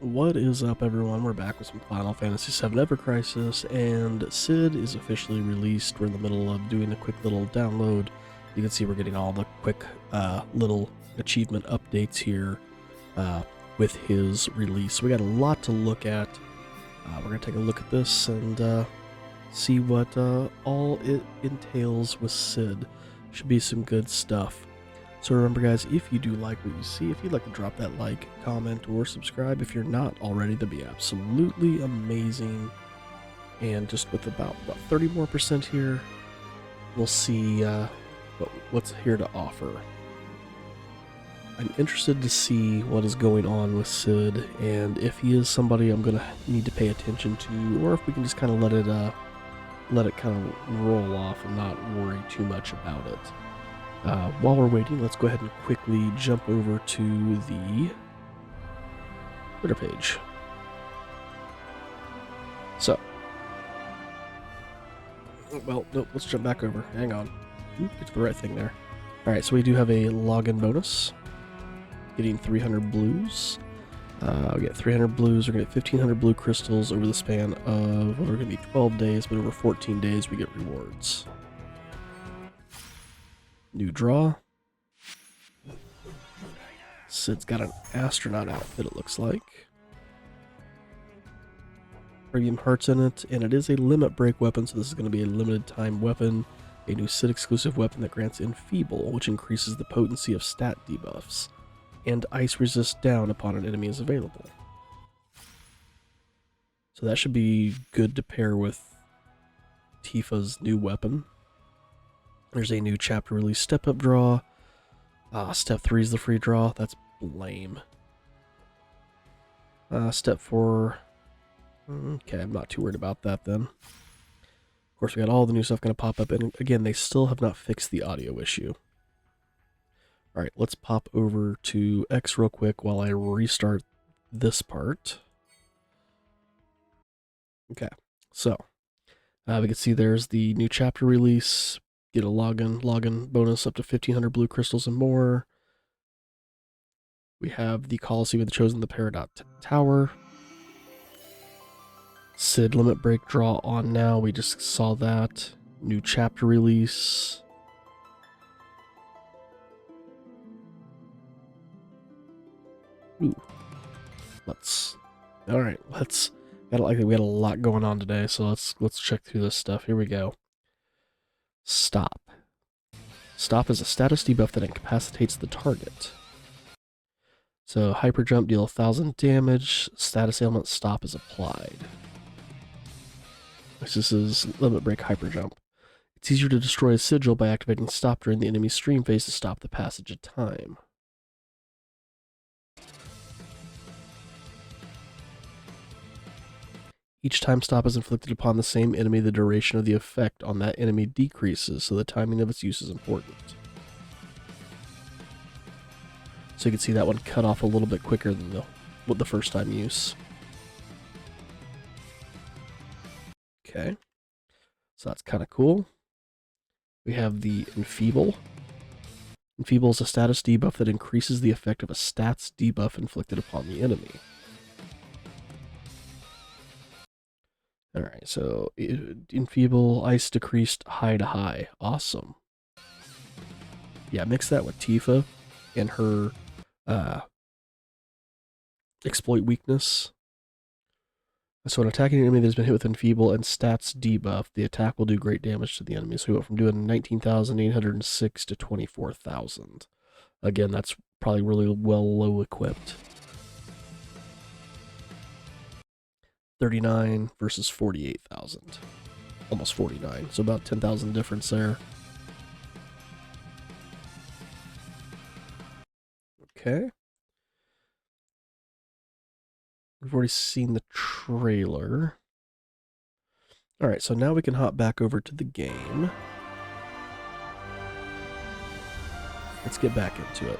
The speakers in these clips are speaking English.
What is up, everyone? We're back with some Final Fantasy VII Ever Crisis, and Cid is officially released. We're in the middle of doing a quick little download. You can see we're getting all the quick little achievement updates here with his release. We got a lot to look at. We're going to take a look at this and see what all it entails with Cid. Should be some good stuff. So remember, guys, if you do like what you see, if you'd like to drop that like, comment, or subscribe if you're not already, that'd be absolutely amazing. And just with about 30 more % here, we'll see what's here to offer. I'm interested to see what is going on with Cid, and if he is somebody I'm going to need to pay attention to, or if we can just kind of let it kind of roll off and not worry too much about it. While we're waiting, let's go ahead and quickly jump over to the Twitter page. So, well, nope, let's jump back over. Hang on. Get to the right thing there. Alright, so we do have a login bonus. Getting 300 blues. We get 300 blues, we're going to get 1,500 blue crystals over the span of, what are going to be 12 days, but over 14 days we get rewards. New draw. Cid's got an astronaut outfit, it looks like. Premium hearts in it, and it is a limit break weapon, so this is going to be a limited time weapon. A new Cid exclusive weapon that grants Enfeeble, which increases the potency of stat debuffs, and ice resist down upon an enemy is available. So that should be good to pair with Tifa's new weapon. There's a new chapter release step-up draw. Step 3 is the free draw. That's lame. Step 4... Okay, I'm not too worried about that then. Of course, we got all the new stuff going to pop up. And again, they still have not fixed the audio issue. Alright, let's pop over to X real quick while I restart this part. Okay, so we can see there's the new chapter release. Get a login bonus up to 1,500 blue crystals and more. We have the Colosseum of the Chosen, the Peridot Tower. Cid limit break draw on now. We just saw that. New chapter release. Ooh. Alright, we got a lot going on today, so let's check through this stuff. Here we go. Stop. Stop is a status debuff that incapacitates the target. So hyper jump, deal 1,000 damage. Status ailment stop is applied. This is limit break hyper jump. It's easier to destroy a sigil by activating stop during the enemy's stream phase to stop the passage of time. Each time stop is inflicted upon the same enemy, the duration of the effect on that enemy decreases, so the timing of its use is important. So you can see that one cut off a little bit quicker than the first time use. Okay, so that's kind of cool. We have the Enfeeble. Enfeeble is a status debuff that increases the effect of a stats debuff inflicted upon the enemy. Alright, so Enfeeble, ice decreased high to high. Awesome. Yeah, mix that with Tifa and her exploit weakness. So an attacking enemy that has been hit with Enfeeble and stats debuff, the attack will do great damage to the enemy. So we went from doing 19,806 to 24,000. Again, that's probably really well low equipped. 39 versus 48,000. Almost 49, so about 10,000 difference there. Okay. We've already seen the trailer. Alright, so now we can hop back over to the game. Let's get back into it.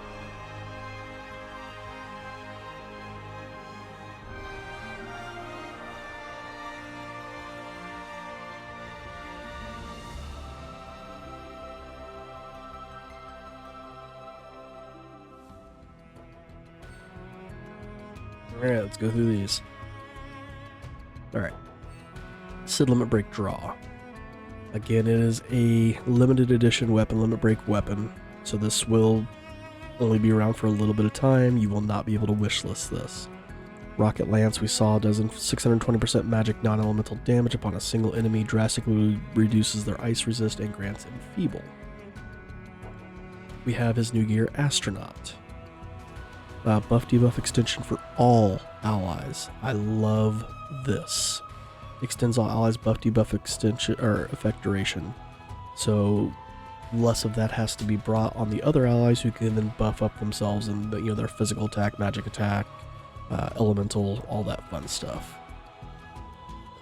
Alright, let's go through these. Alright. Sid Limit Break Draw. Again, it is a limited edition weapon, limit break weapon. So this will only be around for a little bit of time. You will not be able to wishlist this. Rocket Lance, we saw, does 620% magic non-elemental damage upon a single enemy, drastically reduces their ice resist, and grants Enfeeble. We have his new gear, Astronaut. Buff debuff extension for all allies. I love this. Extends all allies buff debuff extension or effect duration. So less of that has to be brought on the other allies, who can then buff up themselves and their physical attack, magic attack, elemental, all that fun stuff.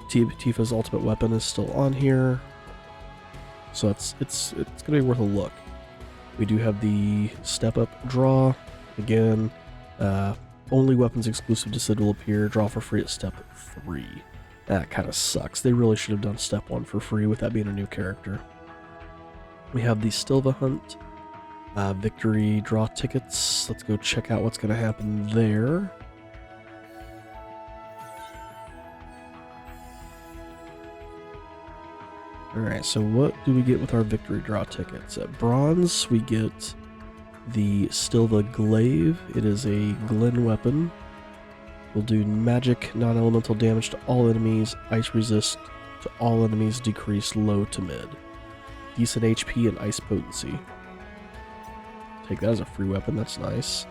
Tifa's ultimate weapon is still on here, so it's gonna be worth a look. We do have the step up draw. Again, only weapons exclusive to Sid will appear. Draw for free at step 3. That kind of sucks. They really should have done step 1 for free with that being a new character. We have the Stilva Hunt. Victory draw tickets. Let's go check out what's going to happen there. Alright, so what do we get with our victory draw tickets? At bronze, we get the Stilva Glaive. It is a Glen weapon. Will do magic, non-elemental damage to all enemies, ice resist to all enemies, decrease low to mid. Decent HP and ice potency. Take that as a free weapon, that's nice.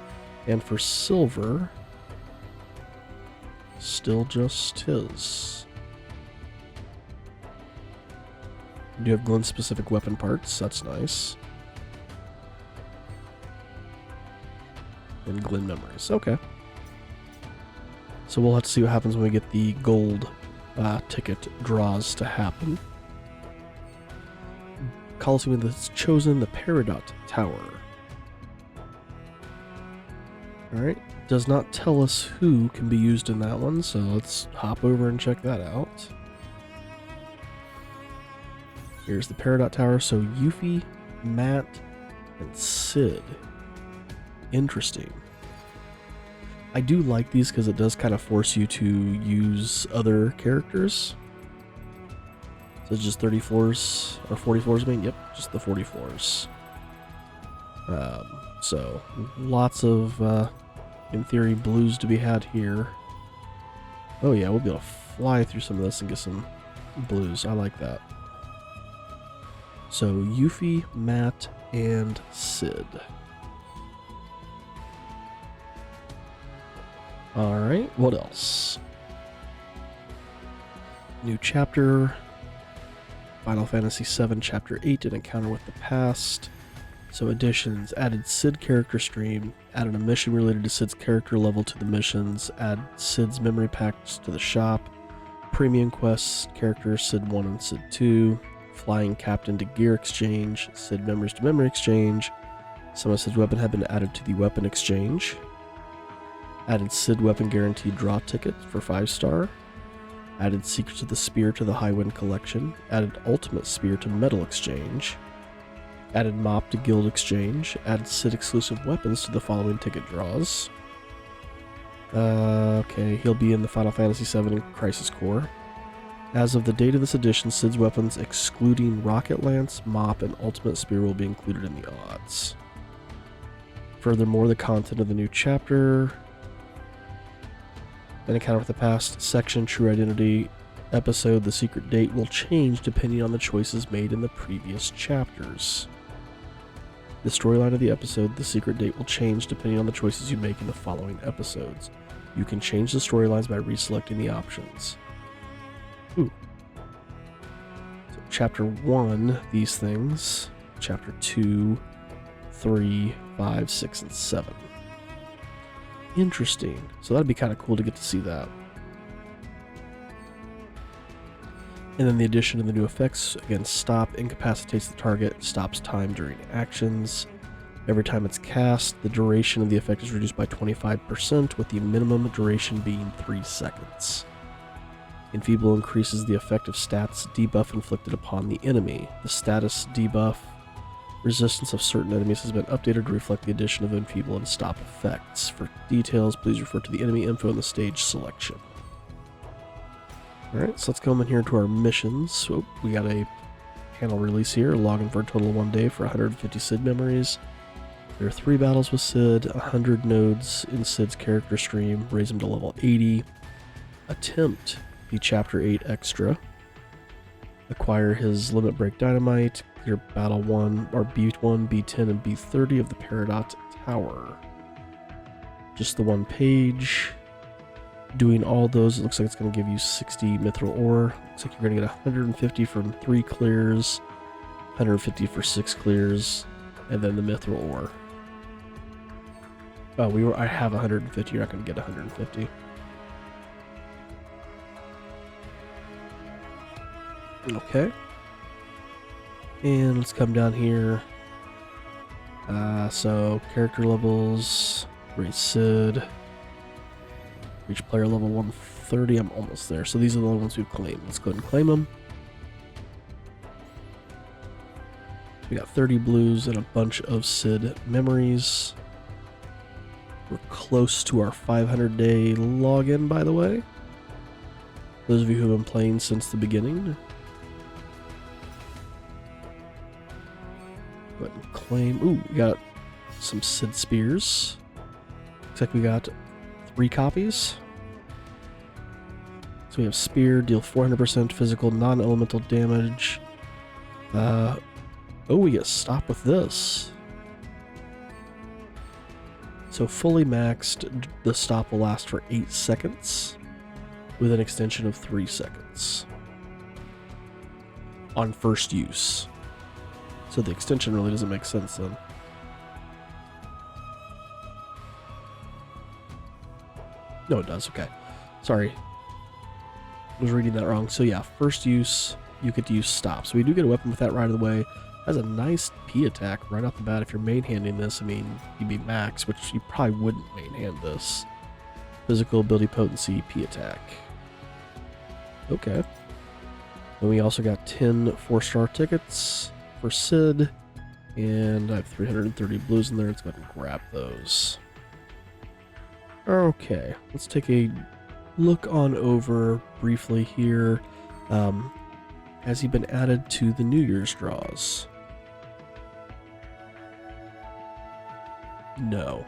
And for silver, still just his. We do have Glen specific weapon parts, that's nice. And Glen memories, okay. So we'll have to see what happens when we get the gold ticket draws to happen. Coliseum that's chosen, the Peridot Tower. Alright, does not tell us who can be used in that one, so let's hop over and check that out. Here's the Peridot Tower, so Yuffie, Matt, and Sid. Interesting. I do like these because it does kind of force you to use other characters. So it's just 34s, or 44s, I mean, yep, just the 44s. So, lots of, in theory, blues to be had here. Oh yeah, we'll be able to fly through some of this and get some blues. I like that. So, Yuffie, Matt, and Sid. Alright, what else? New chapter. Final Fantasy VII Chapter 8, An Encounter with the Past. So additions, added Sid character stream, added a mission related to Sid's character level to the missions, add Sid's memory packs to the shop, premium quests, characters Sid 1 and Sid 2, flying captain to gear exchange, Sid memories to memory exchange, some of Sid's weapon have been added to the weapon exchange, added Sid weapon guaranteed draw ticket for 5-star, added Secrets of the Spear to the Highwind collection, added Ultimate Spear to Metal exchange, added Mop to Guild exchange, added Sid exclusive weapons to the following ticket draws. Okay, he'll be in the Final Fantasy VII Crisis Core. As of the date of this edition, Sid's weapons excluding Rocket Lance, Mop, and Ultimate Spear will be included in the odds. Furthermore, the content of the new chapter, An Encounter with the Past section, True Identity episode, the secret date will change depending on the choices made in the previous chapters. The storyline of the episode, the secret date will change depending on the choices you make in the following episodes. You can change the storylines by reselecting the options. Ooh. So chapter 1, these things. Chapter 2, 3, 5, 6, and 7. Interesting. So that'd be kind of cool to get to see that. And then the addition of the new effects, again, stop incapacitates the target, stops time during actions. Every time it's cast, the duration of the effect is reduced by 25%, with the minimum duration being 3 seconds. Enfeeble increases the effective stats debuff inflicted upon the enemy. The status debuff Resistance of certain enemies has been updated to reflect the addition of enfeeble and stop effects. For details, please refer to the enemy info in the stage selection. Alright, so let's come in here to our missions. So we got a panel release here, login for a total of 1 day for 150 Sid memories. There are 3 battles with Sid, 100 nodes in Sid's character stream, raise him to level 80. Attempt the Chapter 8 extra. Acquire his Limit Break Dynamite, clear Battle 1, or B1, B10, and B30 of the Peridot Tower. Just the 1 page. Doing all those, it looks like it's going to give you 60 Mithril Ore. Looks like you're going to get 150 from 3 clears, 150 for 6 clears, and then the Mithril Ore. Oh, I have 150, you're not going to get 150. Okay. And let's come down here. So, character levels, race Sid. Reach player level 130. I'm almost there. So these are the only ones we've claimed. Let's go ahead and claim them. We got 30 blues and a bunch of Sid memories. We're close to our 500-day login, by the way. Those of you who have been playing since the beginning. Go ahead and claim. Ooh, we got some Sid spears. Looks like we got 3 copies. So we have spear, deal 400% physical non-elemental damage. Oh, we get stop with this. So fully maxed, the stop will last for 8 seconds with an extension of 3 seconds on first use. So the extension really doesn't make sense then. No, it does. Okay. Sorry. I was reading that wrong. So yeah, first use, you get to use stop. So we do get a weapon with that right away. Has a nice P attack right off the bat. If you're main handing this, I mean, you'd be max, which you probably wouldn't main hand this. Physical ability potency, P attack. Okay. Then we also got 10 4-star tickets for Sid. And I have 330 blues in there. Let's go ahead and grab those. Okay, let's take a look on over briefly here. Has he been added to the New Year's draws? No,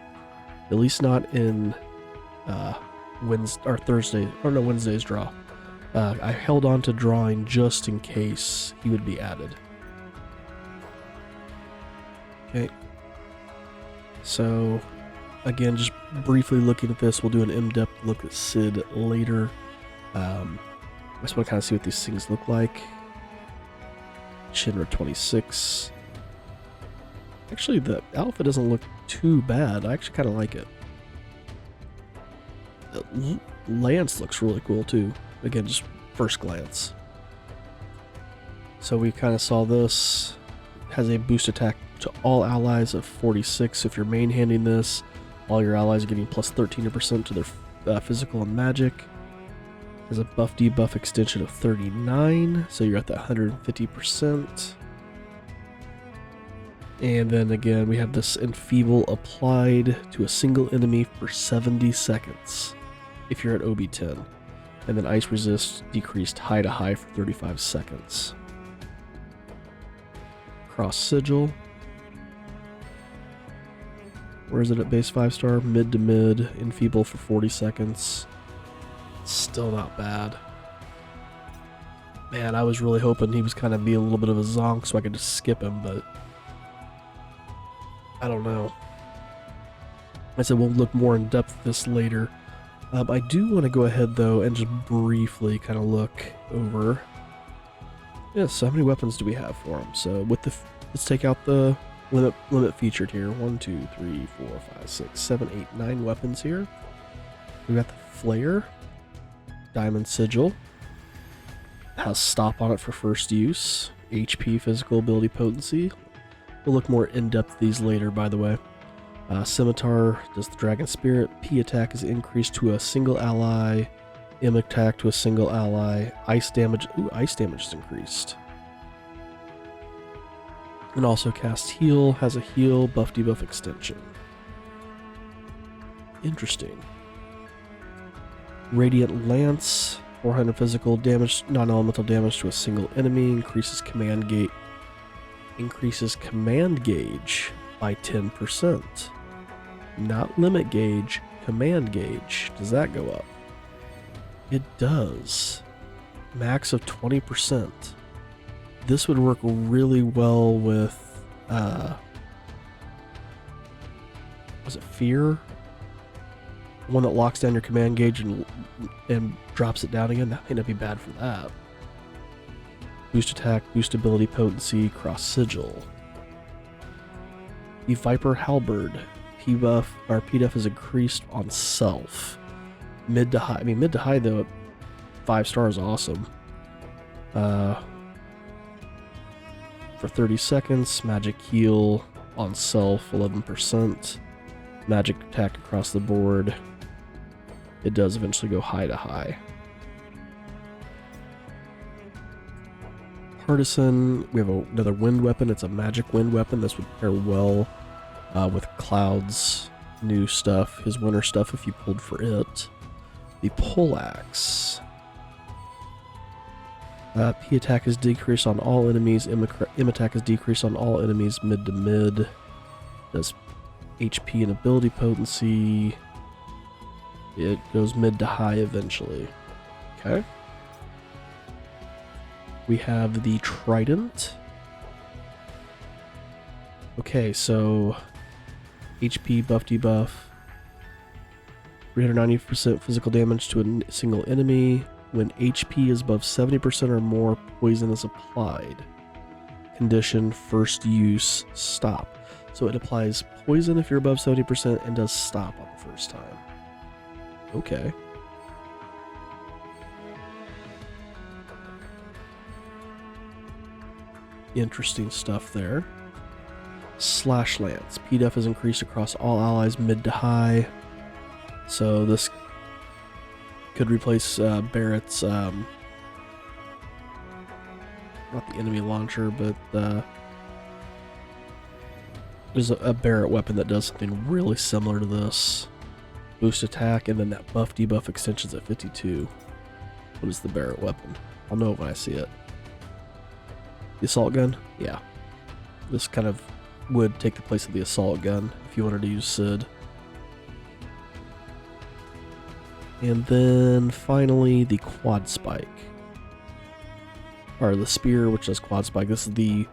at least not in Wednesday's draw. I held on to drawing just in case he would be added. Okay, so again, just briefly looking at this, we'll do an in-depth look at Sid later. I just want to kind of see what these things look like. Shinra 26. Actually, the alpha doesn't look too bad. I actually kind of like it. Lance looks really cool too. Again, just first glance. So we kind of saw this. Has a boost attack to all allies of 46. So if you're main handing this, all your allies are getting plus 13% to their physical and magic. Has a buff debuff extension of 39, so you're at that 150%. And then again, we have this enfeeble applied to a single enemy for 70 seconds if you're at OB10. And then ice resist decreased high to high for 35 seconds. Cross sigil. Where is it at base 5-star? Mid to mid, enfeeble for 40 seconds. Still not bad. Man, I was really hoping he was kind of be a little bit of a zonk so I could just skip him, but I don't know. I said we'll look more in depth at this later. I do want to go ahead though and just briefly kind of look over. Yeah, so how many weapons do we have for him? So with the let's take out the limit featured here. 1, 2, 3, 4, 5, 6, 7, 8, 9 weapons here. We got the flare. Diamond sigil. Has stop on it for first use. HP, physical ability potency. We'll look more in depth these later, by the way. Scimitar does the dragon spirit. P attack is increased to a single ally. M attack to a single ally. Ice damage. Ooh, ice damage is increased. And also cast heal, has a heal, buff debuff extension. Interesting. Radiant Lance, 400 physical damage, non-elemental damage to a single enemy, increases command gauge by 10%. Not limit gauge, command gauge. Does that go up? It does. Max of 20%. This would work really well with, was it Fear? One that locks down your command gauge and drops it down again. That may not be bad for that. Boost attack, boost ability potency, cross sigil. The Viper Halberd. P-Def is increased on self. Mid to high. I mean, mid to high though, 5 stars, awesome. For 30 seconds, magic heal on self, 11%. Magic attack across the board. It does eventually go high to high. Partisan, we have another wind weapon. It's a magic wind weapon. This would pair well with Cloud's new stuff, his winter stuff if you pulled for it. The Poleaxe. P attack is decreased on all enemies. M attack is decreased on all enemies mid to mid. Does HP and ability potency. It goes mid to high eventually. Okay. We have the Trident. Okay, so HP buff debuff. 390% physical damage to a single enemy. When HP is above 70% or more, poison is applied. Condition, first use, stop. So it applies poison if you're above 70% and does stop on the first time. Okay. Interesting stuff there. Slash Lance. P-Def is increased across all allies mid to high. So this could replace Barrett's, not the enemy launcher, but there's a Barrett weapon that does something really similar to this. Boost attack, and then that buff debuff extension's at 52. What is the Barrett weapon? I'll know when I see it. The assault gun? Yeah. This kind of would take the place of the assault gun if you wanted to use Sid. And then finally the quad spike. Or the spear, which does quad spike. This is the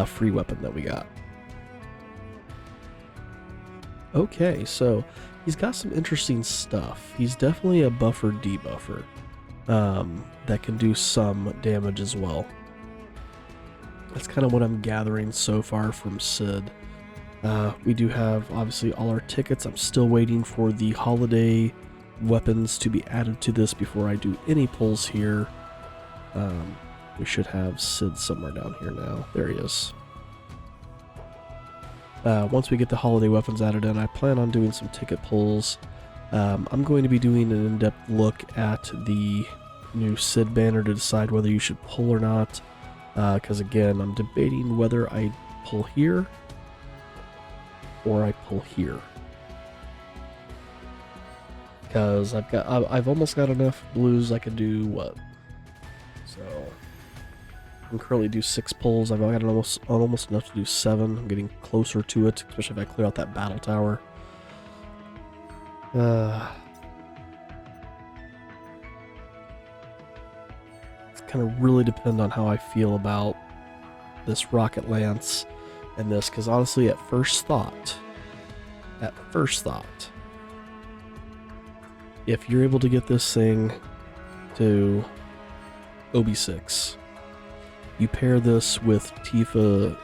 free weapon that we got. Okay, so he's got some interesting stuff. He's definitely a buffer debuffer that can do some damage as well. That's kind of what I'm gathering so far from Sid. We do have obviously all our tickets. I'm still waiting for the holiday weapons to be added to this before I do any pulls here. We should have Sid somewhere down here now. There he is. Once we get the holiday weapons added in, I plan on doing some ticket pulls. I'm going to be doing an in-depth look at the new Sid banner to decide whether you should pull or not. Because again, I'm debating whether I pull here or I pull here. Because I've almost got enough blues I can do what? So I can currently do 6 pulls. I've got almost enough to do 7. I'm getting closer to it, especially if I clear out that battle tower. It's kind of really depend on how I feel about this Rocket Lance and this, because honestly, at first thought, if you're able to get this thing to OB6, you pair this with Tifa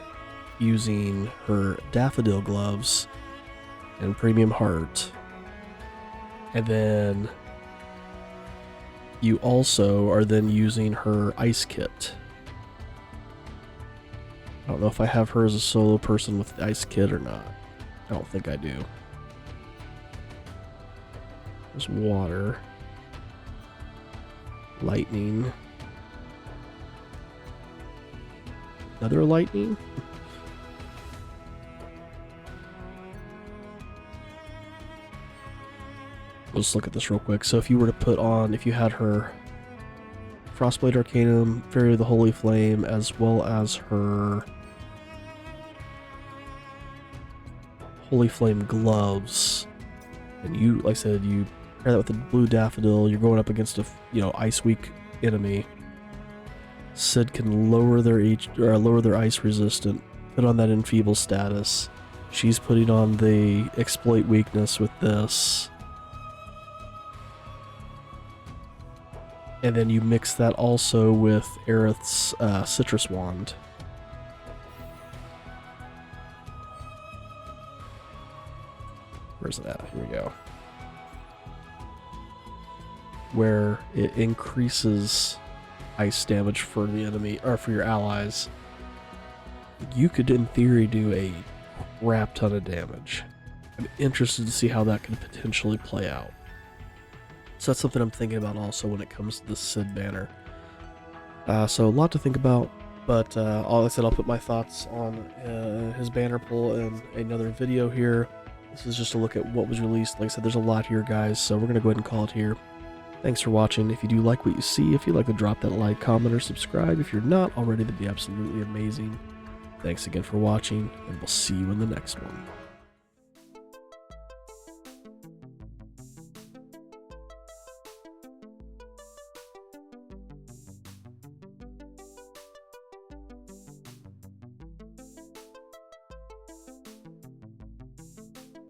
using her Daffodil gloves and Premium Heart, and then you also are then using her Ice Kit. I don't know if I have her as a solo person with the Ice Kit or not. I don't think I do. There's water. Lightning. Another lightning? Let's look at this real quick. So if you were to put on, if you had her Frostblade Arcanum, Fairy of the Holy Flame, as well as her Holy Flame gloves, and you, like I said, you pair that with the blue Daffodil, you're going up against a, ice weak enemy. Cid can lower their ice resistant, put on that enfeeble status. She's putting on the exploit weakness with this. And then you mix that also with Aerith's Citrus Wand. Where's it at? Here we go. Where it increases ice damage for the enemy, or for your allies. You could, in theory, do a crap ton of damage. I'm interested to see how that can potentially play out. So that's something I'm thinking about also when it comes to the Cid banner. So a lot to think about, but like I said, I'll put my thoughts on his banner pull in another video here. This is just a look at what was released. Like I said, there's a lot here, guys, so we're going to go ahead and call it here. Thanks for watching. If you do like what you see, if you'd like to drop that like, comment, or subscribe. If you're not already, that'd be absolutely amazing. Thanks again for watching, and we'll see you in the next one.